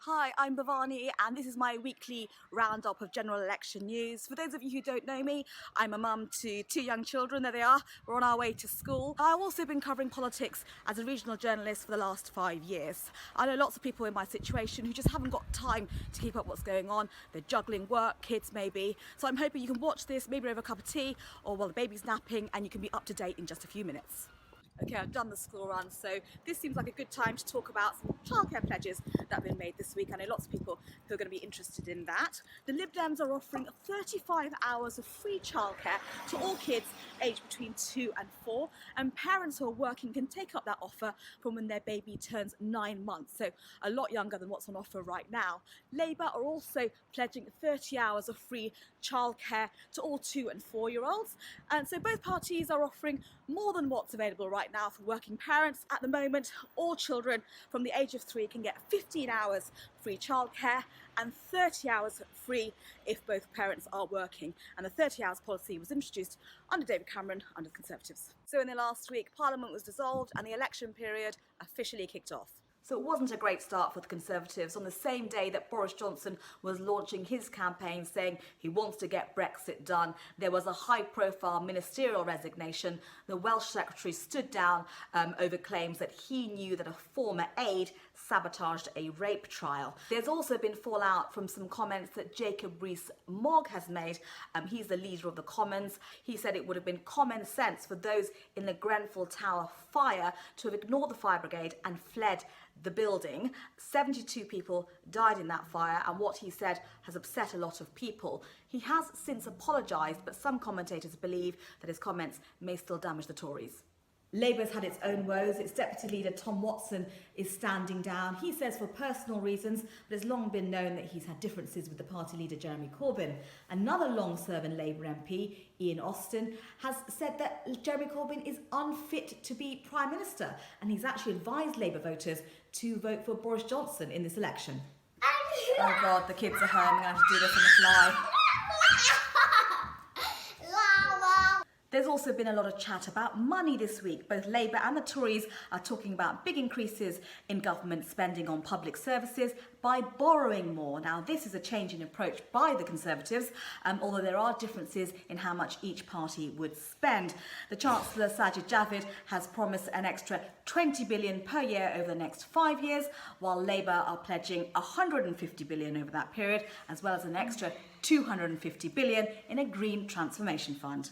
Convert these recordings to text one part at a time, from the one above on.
Hi, I'm Bhavani and this is my weekly roundup of general election news. For those of you who don't know me, I'm a mum to two young children. There they are. We're on our way to school. I've also been covering politics as a regional journalist for the last 5 years. I know lots of people in my situation who just haven't got time to keep up what's going on. They're juggling work, kids maybe. So I'm hoping you can watch this maybe over a cup of tea or while the baby's napping and you can be up to date in just a few minutes. Okay, I've done the school run, so this seems like a good time to talk about some childcare pledges that have been made this week. I know lots of people who are going to be interested in that. The Lib Dems are offering 35 hours of free childcare to all kids aged between 2 and 4, and parents who are working can take up that offer from when their baby turns 9 months, so a lot younger than what's on offer right now. Labour are also pledging 30 hours of free childcare to all 2 and 4-year-olds, and so both parties are offering more than what's available right now for working parents. At the moment, all children from the age of 3 can get 15 hours free childcare and 30 hours free if both parents are working. And the 30 hours policy was introduced under David Cameron, under the Conservatives. So in the last week, Parliament was dissolved and the election period officially kicked off. So it wasn't a great start for the Conservatives. On the same day that Boris Johnson was launching his campaign saying he wants to get Brexit done, there was a high-profile ministerial resignation. The Welsh Secretary stood down over claims that he knew that a former aide sabotaged a rape trial. There's also been fallout from some comments that Jacob Rees-Mogg has made. He's the leader of the Commons. He said it would have been common sense for those in the Grenfell Tower fire to have ignored the fire brigade and fled the building. 72 people died in that fire, and what he said has upset a lot of people. He has since apologised, but some commentators believe that his comments may still damage the Tories. Labour's had its own woes. Its deputy leader, Tom Watson, is standing down. He says for personal reasons, but it's long been known that he's had differences with the party leader, Jeremy Corbyn. Another long-serving Labour MP, Ian Austin, has said that Jeremy Corbyn is unfit to be Prime Minister, and he's actually advised Labour voters to vote for Boris Johnson in this election. Oh God, the kids are home. I'm going to have to do this on the fly. There's also been a lot of chat about money this week. Both Labour and the Tories are talking about big increases in government spending on public services by borrowing more. Now, this is a change in approach by the Conservatives, although there are differences in how much each party would spend. The Chancellor, Sajid Javid, has promised an extra 20 billion per year over the next 5 years, while Labour are pledging 150 billion over that period, as well as an extra 250 billion in a green transformation fund.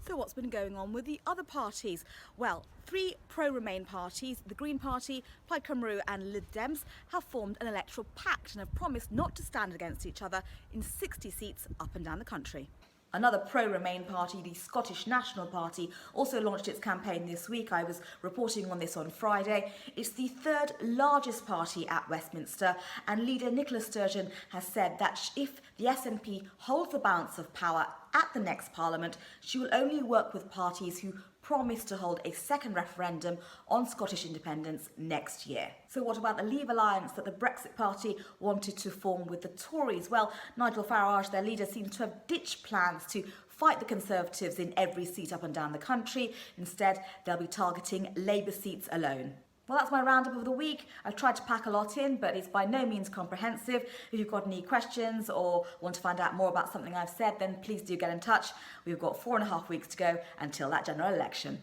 So what's been going on with the other parties? Well, 3 pro-Remain parties, the Green Party, Plaid Cymru and Lib Dems, have formed an electoral pact and have promised not to stand against each other in 60 seats up and down the country. Another pro-Remain party, the Scottish National Party, also launched its campaign this week. I was reporting on this on Friday. It's the 3rd largest party at Westminster, and leader Nicola Sturgeon has said that if the SNP holds the balance of power at the next Parliament, she will only work with parties who promise to hold a second referendum on Scottish independence next year. So what about the Leave alliance that the Brexit Party wanted to form with the Tories? Well, Nigel Farage, their leader, seems to have ditched plans to fight the Conservatives in every seat up and down the country. Instead, they'll be targeting Labour seats alone. Well, that's my roundup of the week. I've tried to pack a lot in, but it's by no means comprehensive. If you've got any questions or want to find out more about something I've said, then please do get in touch. We've got 4.5 weeks to go until that general election.